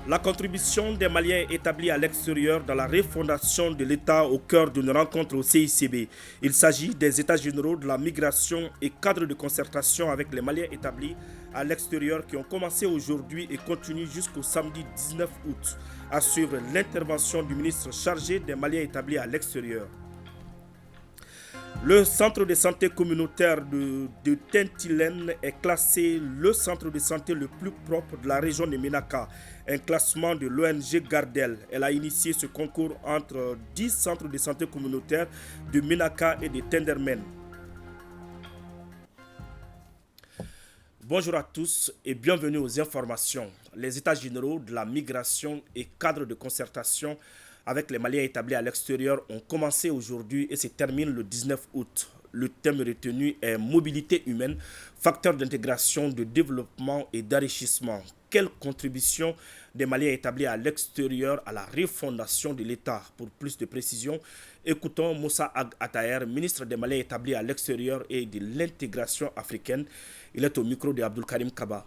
La contribution des Maliens établis à l'extérieur dans la refondation de l'État au cœur d'une rencontre au CICB. Il s'agit des États généraux de la migration et cadres de concertation avec les Maliens établis à l'extérieur qui ont commencé aujourd'hui et continuent jusqu'au samedi 19 août. À suivre l'intervention du ministre chargé des Maliens établis à l'extérieur. Le centre de santé communautaire de Tintilène est classé le centre de santé le plus propre de la région de Ménaka, un classement de l'ONG Gardel. Elle a initié ce concours entre 10 centres de santé communautaires de Ménaka et de Tendermen. Bonjour à tous et bienvenue aux informations. Les États généraux de la migration et cadres de concertation avec les Maliens établis à l'extérieur ont commencé aujourd'hui et se terminent le 19 août. Le thème retenu est mobilité humaine, facteur d'intégration, de développement et d'enrichissement. Quelle contribution des Maliens établis à l'extérieur à la refondation de l'État? Pour plus de précisions, écoutons Moussa Ag Ataher, ministre des Maliens établis à l'extérieur et de l'intégration africaine. Il est au micro de Abdul Karim Kaba.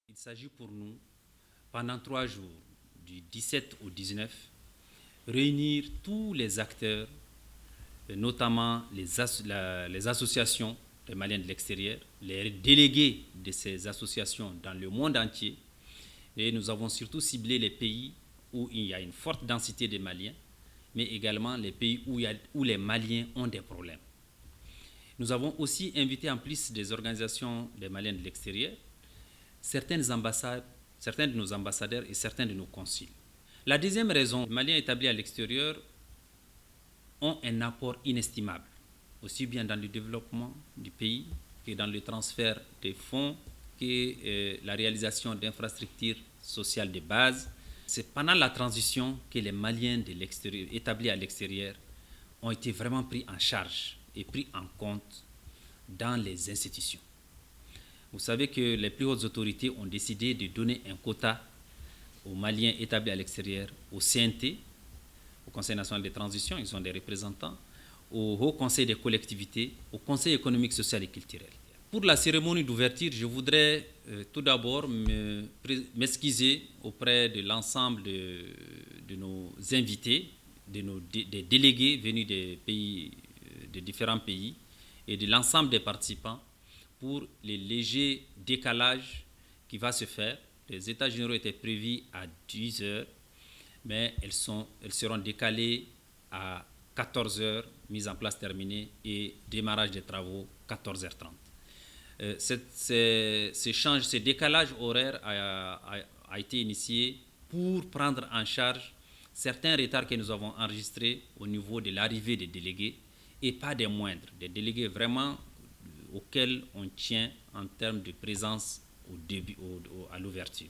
Il s'agit pour nous, pendant 3 jours, du 17 au 19, réunir tous les acteurs, notamment les associations des Maliens de l'extérieur, les délégués de ces associations dans le monde entier. Et nous avons surtout ciblé les pays où il y a une forte densité de Maliens, mais également les pays où les Maliens ont des problèmes. Nous avons aussi invité, en plus des organisations des Maliens de l'extérieur, certaines ambassades, certains de nos ambassadeurs et certains de nos consuls. La deuxième raison, les Maliens établis à l'extérieur ont un apport inestimable, aussi bien dans le développement du pays que dans le transfert des fonds, que la réalisation d'infrastructures sociales de base. C'est pendant la transition que les Maliens de l'extérieur, établis à l'extérieur ont été vraiment pris en charge et pris en compte dans les institutions. Vous savez que les plus hautes autorités ont décidé de donner un quota aux Maliens établis à l'extérieur, au CNT, au Conseil national de transition, ils sont des représentants, au Haut Conseil des collectivités, au Conseil économique, social et culturel. Pour la cérémonie d'ouverture, je voudrais tout d'abord m'excuser auprès de l'ensemble de nos invités, des délégués venus des pays, de différents pays et de l'ensemble des participants pour les légers décalages qui va se faire. Les états généraux étaient prévus à 10 heures, mais elles seront décalées à 14 heures, mise en place terminée, et démarrage des travaux 14h30. Ce décalage horaire a été initié pour prendre en charge certains retards que nous avons enregistrés au niveau de l'arrivée des délégués, et pas des moindres, des délégués vraiment auxquels on tient en termes de présence à l'ouverture.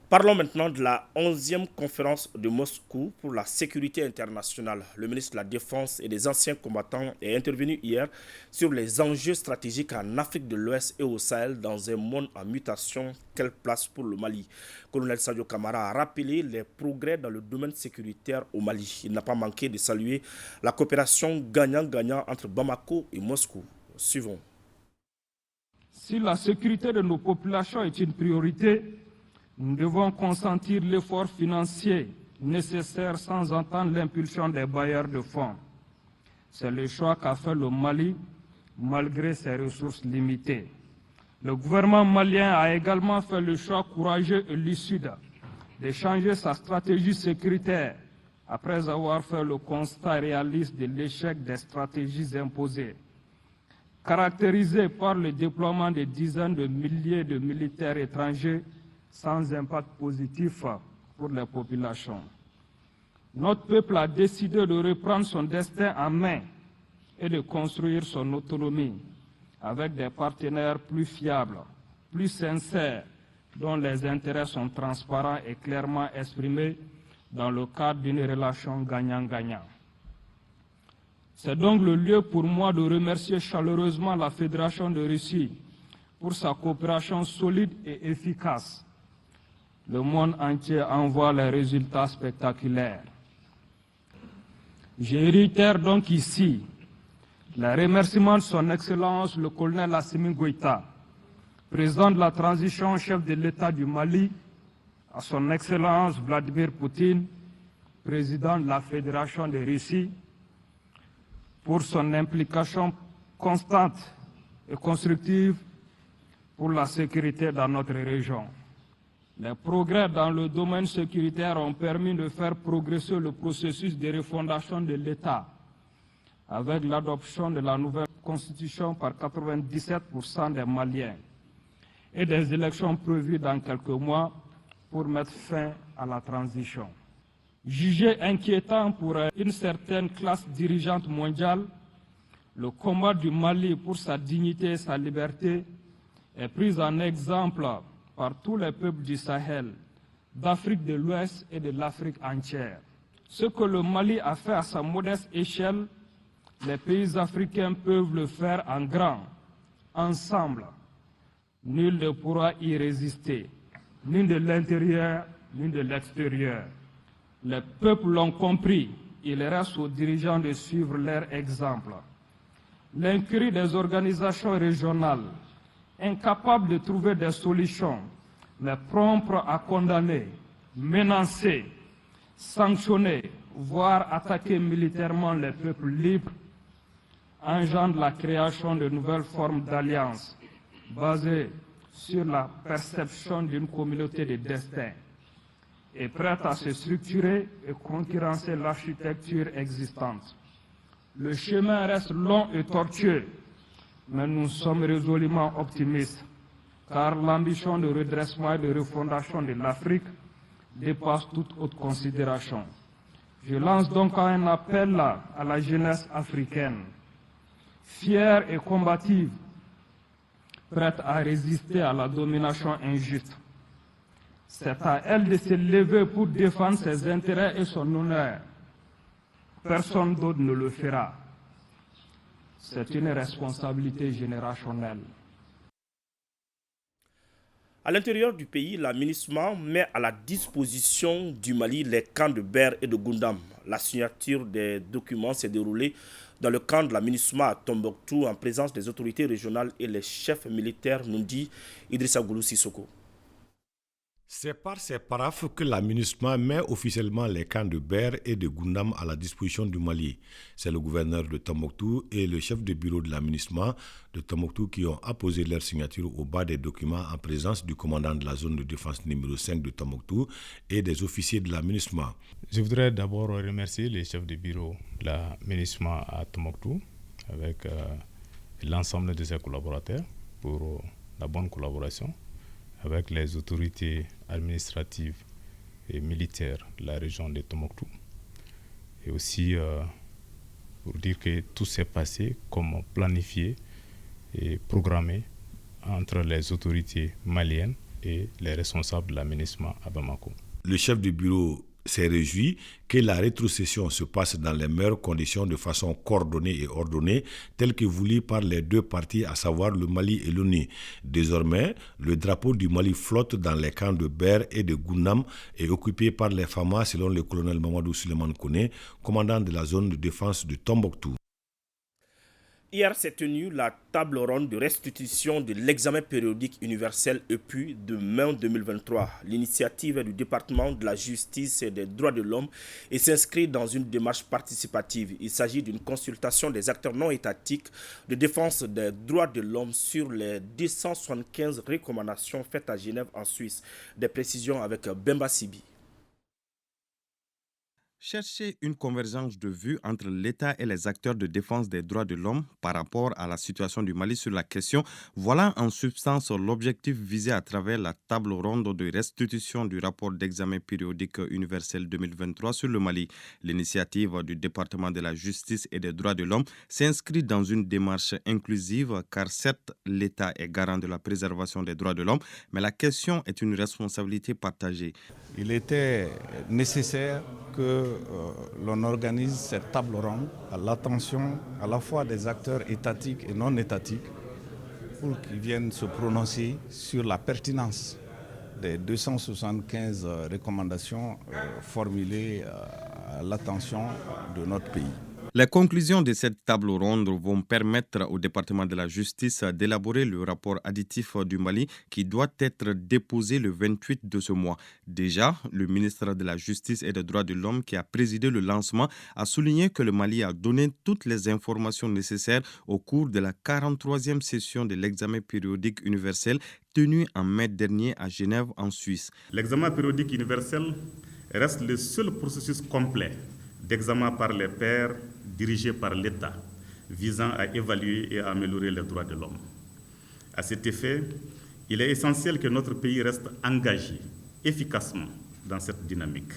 Parlons maintenant de la 11e conférence de Moscou pour la sécurité internationale. Le ministre de la Défense et des anciens combattants est intervenu hier sur les enjeux stratégiques en Afrique de l'Ouest et au Sahel dans un monde en mutation. Quelle place pour le Mali? Colonel Sadio Kamara a rappelé les progrès dans le domaine sécuritaire au Mali. Il n'a pas manqué de saluer la coopération gagnant-gagnant entre Bamako et Moscou. Suivons. Si la sécurité de nos populations est une priorité, nous devons consentir l'effort financier nécessaire sans entendre l'impulsion des bailleurs de fonds. C'est le choix qu'a fait le Mali, malgré ses ressources limitées. Le gouvernement malien a également fait le choix courageux et lucide de changer sa stratégie sécuritaire après avoir fait le constat réaliste de l'échec des stratégies imposées. Caractérisé par le déploiement de dizaines de milliers de militaires étrangers sans impact positif pour les populations. Notre peuple a décidé de reprendre son destin en main et de construire son autonomie avec des partenaires plus fiables, plus sincères, dont les intérêts sont transparents et clairement exprimés dans le cadre d'une relation gagnant-gagnant. C'est donc le lieu pour moi de remercier chaleureusement la Fédération de Russie pour sa coopération solide et efficace. Le monde entier en voit les résultats spectaculaires. Je réitère donc ici les remerciements de son Excellence le colonel Assimi Goïta, président de la transition, chef de l'État du Mali, à son Excellence Vladimir Poutine, président de la Fédération de Russie, pour son implication constante et constructive pour la sécurité dans notre région. Les progrès dans le domaine sécuritaire ont permis de faire progresser le processus de refondation de l'État avec l'adoption de la nouvelle constitution par 97% des Maliens et des élections prévues dans quelques mois pour mettre fin à la transition. Jugé inquiétant pour une certaine classe dirigeante mondiale, le combat du Mali pour sa dignité et sa liberté est pris en exemple par tous les peuples du Sahel, d'Afrique de l'Ouest et de l'Afrique entière. Ce que le Mali a fait à sa modeste échelle, les pays africains peuvent le faire en grand, ensemble. Nul ne pourra y résister, ni de l'intérieur, ni de l'extérieur. Les peuples l'ont compris, il reste aux dirigeants de suivre leur exemple. L'incurie des organisations régionales, incapables de trouver des solutions, mais promptes à condamner, menacer, sanctionner, voire attaquer militairement les peuples libres, engendre la création de nouvelles formes d'alliances basées sur la perception d'une communauté de destin et prête à se structurer et concurrencer l'architecture existante. Le chemin reste long et tortueux, mais nous sommes résolument optimistes, car l'ambition de redressement et de refondation de l'Afrique dépasse toute autre considération. Je lance donc un appel à la jeunesse africaine, fière et combative, prête à résister à la domination injuste. C'est à elle de se lever pour défendre ses intérêts et son honneur. Personne d'autre ne le fera. C'est une responsabilité générationnelle. À l'intérieur du pays, la MINUSMA met à la disposition du Mali les camps de Ber et de Goundam. La signature des documents s'est déroulée dans le camp de la MINUSMA à Tombouctou en présence des autorités régionales et les chefs militaires, nous dit Idrissa Goulou Sissoko. C'est par ces paraphes que la MINUSMA met officiellement les camps de Ber et de Goundam à la disposition du Mali. C'est le gouverneur de Tombouctou et le chef de bureau de la MINUSMA de Tombouctou qui ont apposé leur signature au bas des documents en présence du commandant de la zone de défense numéro 5 de Tombouctou et des officiers de la MINUSMA. Je voudrais d'abord remercier les chefs de bureau de la MINUSMA à Tombouctou avec l'ensemble de ses collaborateurs pour la bonne collaboration avec les autorités administratives et militaires de la région de Tombouctou. Et aussi pour dire que tout s'est passé comme planifié et programmé entre les autorités maliennes et les responsables de la MINUSMA à Bamako. Le chef du bureau s'est réjoui que la rétrocession se passe dans les meilleures conditions de façon coordonnée et ordonnée, telle que voulue par les deux parties, à savoir le Mali et l'ONU. Désormais, le drapeau du Mali flotte dans les camps de Ber et de Goundam et occupé par les FAMA, selon le colonel Mamadou Suleiman Kone, commandant de la zone de défense de Tombouctou. Hier s'est tenue la table ronde de restitution de l'examen périodique universel EPU de mai 2023. L'initiative est du département de la justice et des droits de l'homme et s'inscrit dans une démarche participative. Il s'agit d'une consultation des acteurs non étatiques de défense des droits de l'homme sur les 275 recommandations faites à Genève en Suisse. Des précisions avec Bemba Sibi. Chercher une convergence de vues entre l'État et les acteurs de défense des droits de l'homme par rapport à la situation du Mali sur la question, voilà en substance l'objectif visé à travers la table ronde de restitution du rapport d'examen périodique universel 2023 sur le Mali. L'initiative du département de la justice et des droits de l'homme s'inscrit dans une démarche inclusive car certes, l'État est garant de la préservation des droits de l'homme, mais la question est une responsabilité partagée. Il était nécessaire que l'on organise cette table ronde à l'attention à la fois des acteurs étatiques et non étatiques pour qu'ils viennent se prononcer sur la pertinence des 275 recommandations formulées à l'attention de notre pays. Les conclusions de cette table ronde vont permettre au département de la justice d'élaborer le rapport additif du Mali qui doit être déposé le 28 de ce mois. Déjà, le ministre de la Justice et des Droits de l'Homme qui a présidé le lancement a souligné que le Mali a donné toutes les informations nécessaires au cours de la 43e session de l'examen périodique universel tenu en mai dernier à Genève en Suisse. L'examen périodique universel reste le seul processus complet d'examen par les pairs dirigé par l'État visant à évaluer et à améliorer les droits de l'homme. À cet effet, il est essentiel que notre pays reste engagé efficacement dans cette dynamique.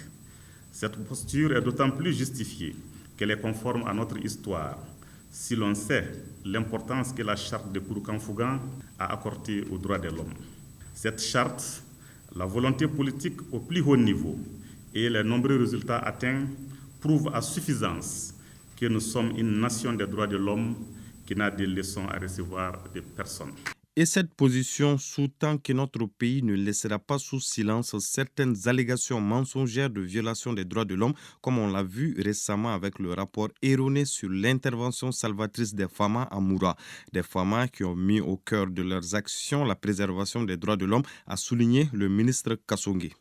Cette posture est d'autant plus justifiée qu'elle est conforme à notre histoire, si l'on sait l'importance que la charte de Kouroukan-Fougan a accordée aux droits de l'homme. Cette charte, la volonté politique au plus haut niveau et les nombreux résultats atteints prouvent à suffisance que nous sommes une nation des droits de l'homme qui n'a de leçons à recevoir de personne. Et cette position sous-tend que notre pays ne laissera pas sous silence certaines allégations mensongères de violation des droits de l'homme, comme on l'a vu récemment avec le rapport erroné sur l'intervention salvatrice des Fama à Moura. Des Fama qui ont mis au cœur de leurs actions la préservation des droits de l'homme, a souligné le ministre Kassongué.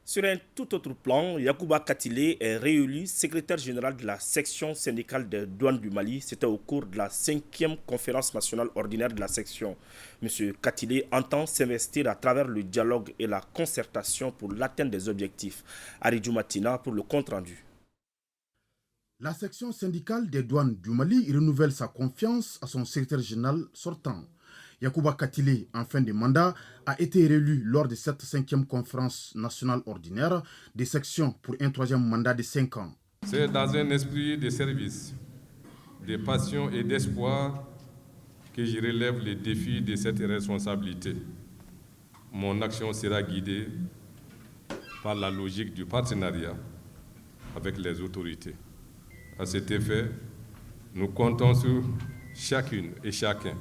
Sur un tout autre plan, Yacouba Katilé est réélu secrétaire général de la section syndicale des douanes du Mali. C'était au cours de la 5e conférence nationale ordinaire de la section. M. Katilé entend s'investir à travers le dialogue et la concertation pour l'atteinte des objectifs. Aridjou Matina pour le compte-rendu. La section syndicale des douanes du Mali renouvelle sa confiance à son secrétaire général sortant. Yacouba Katilé, en fin de mandat, a été réélu lors de cette 5e conférence nationale ordinaire des sections pour un 3e mandat de 5 ans. C'est dans un esprit de service, de passion et d'espoir que je relève les défis de cette responsabilité. Mon action sera guidée par la logique du partenariat avec les autorités. À cet effet, nous comptons sur chacune et chacun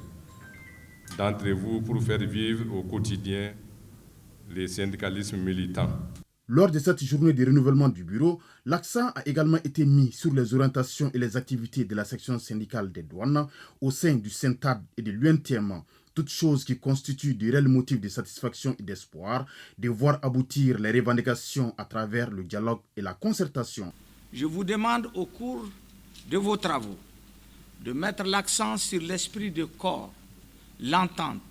d'entre vous pour faire vivre au quotidien les syndicalismes militants. Lors de cette journée de renouvellement du bureau, l'accent a également été mis sur les orientations et les activités de la section syndicale des douanes au sein du SYNTAD et de l'UNTM, toutes choses qui constituent de réels motifs de satisfaction et d'espoir de voir aboutir les revendications à travers le dialogue et la concertation. Je vous demande au cours de vos travaux de mettre l'accent sur l'esprit de corps, l'entente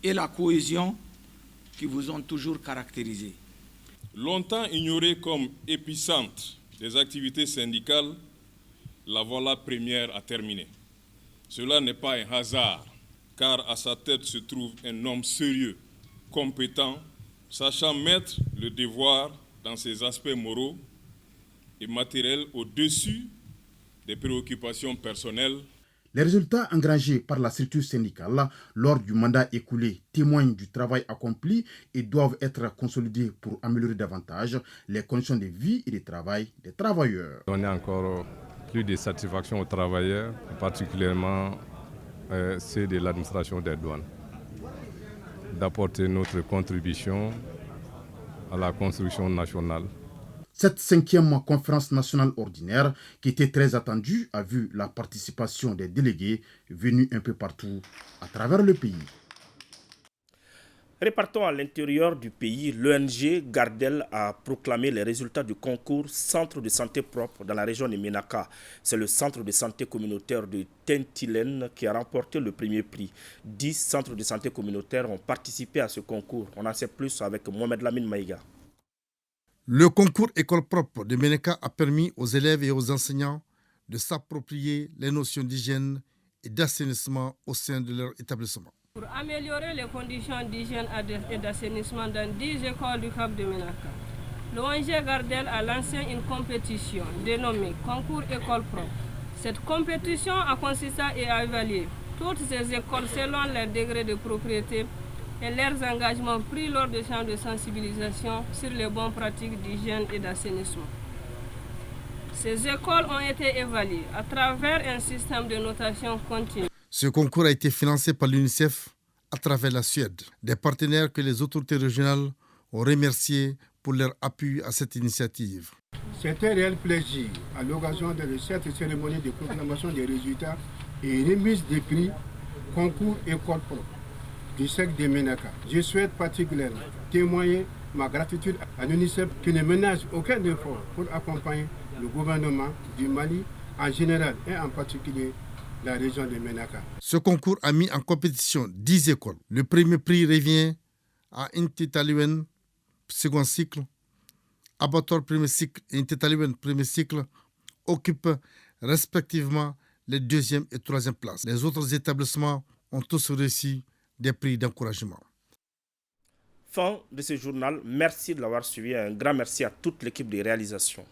et la cohésion qui vous ont toujours caractérisé. Longtemps ignorée comme épicentre des activités syndicales, la voilà première à terminer. Cela n'est pas un hasard, car à sa tête se trouve un homme sérieux, compétent, sachant mettre le devoir dans ses aspects moraux et matériels au-dessus des préoccupations personnelles. Les résultats engrangés par la structure syndicale lors du mandat écoulé témoignent du travail accompli et doivent être consolidés pour améliorer davantage les conditions de vie et de travail des travailleurs. On a encore plus de satisfaction aux travailleurs, particulièrement ceux de l'administration des douanes, d'apporter notre contribution à la construction nationale. Cette 5e conférence nationale ordinaire, qui était très attendue, a vu la participation des délégués venus un peu partout à travers le pays. Repartons à l'intérieur du pays. L'ONG Gardel a proclamé les résultats du concours Centre de santé propre dans la région de Ménaka. C'est le centre de santé communautaire de Tintilène qui a remporté le premier prix. 10 centres de santé communautaires ont participé à ce concours. On en sait plus avec Mohamed Lamine Maïga. Le concours École propre de Ménaka a permis aux élèves et aux enseignants de s'approprier les notions d'hygiène et d'assainissement au sein de leur établissement. Pour améliorer les conditions d'hygiène et d'assainissement dans 10 écoles du Cap de Ménaka, l'ONG Gardel a lancé une compétition dénommée Concours École propre. Cette compétition a consisté à évaluer toutes ces écoles selon leur degré de propriété et leurs engagements pris lors des champs de sensibilisation sur les bonnes pratiques d'hygiène et d'assainissement. Ces écoles ont été évaluées à travers un système de notation continue. Ce concours a été financé par l'UNICEF à travers la Suède, des partenaires que les autorités régionales ont remerciés pour leur appui à cette initiative. C'est un réel plaisir, à l'occasion de cette cérémonie de proclamation des résultats et remise des prix concours école propre du SEC de Ménaka. Je souhaite particulièrement témoigner ma gratitude à l'UNICEF qui ne ménage aucun effort pour accompagner le gouvernement du Mali en général et en particulier la région de Ménaka. Ce concours a mis en compétition 10 écoles. Le premier prix revient à Inti-Taliwen, second cycle, Abator premier cycle et Inti-Taliwen premier cycle occupent respectivement les deuxième et troisième places. Les autres établissements ont tous reçu des prix d'encouragement. Fin de ce journal. Merci de l'avoir suivi. Un grand merci à toute l'équipe de réalisation.